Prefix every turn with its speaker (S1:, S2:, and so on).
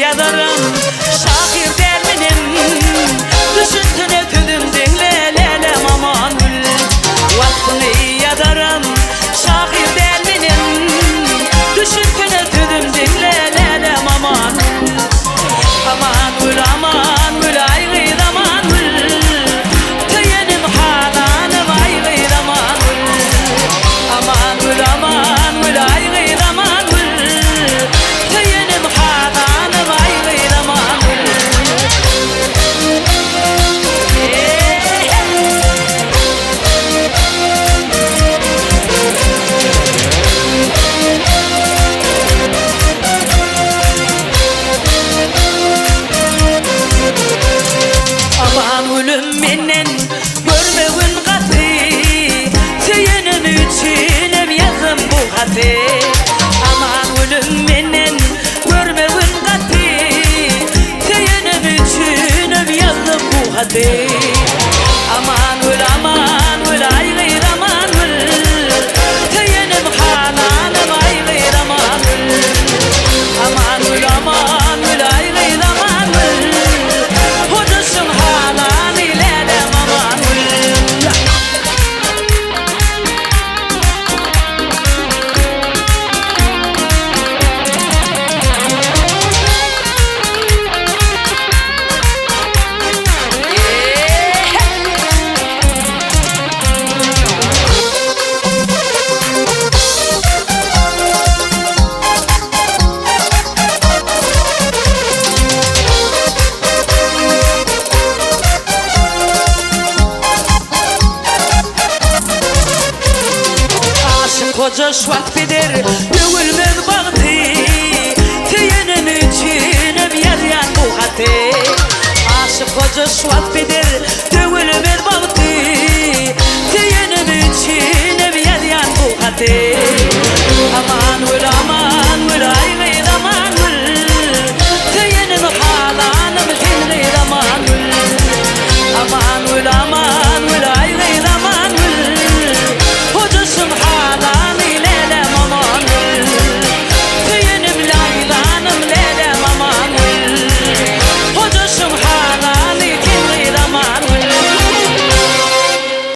S1: Yadarım şahir derminim, düşünsene tüdümden lelelem aman gül. Vaktini yadarım şahir derminim, düşünsene tüdümden lelelem aman gül. Aman gül aman gül ay gıyr aman gül, tüyenim halanım ay gıyr aman gül. Aman gül aman gül ay gıyr aman gül, tüyenim halanım ay gıyr aman gül. Aman gülüm menden görmegin katı, tüyenim üçinem yazım bu hatı. Aman gülüm menden görmegin katı, tüyenim üçinem yazım bu hatı. Aman gül ay gıyr aman gül, tüyenim halanım ay gıyr aman gül. Aman gül ay gıyr aman gül, hocasın halan ilelem aman gül. Aşık koca şuat bilir dövülmez baktı, tüyenim üçinem yazyan bu hatı. Aşık koca şuat bilir dövülmez baktı, tüyenim üçinem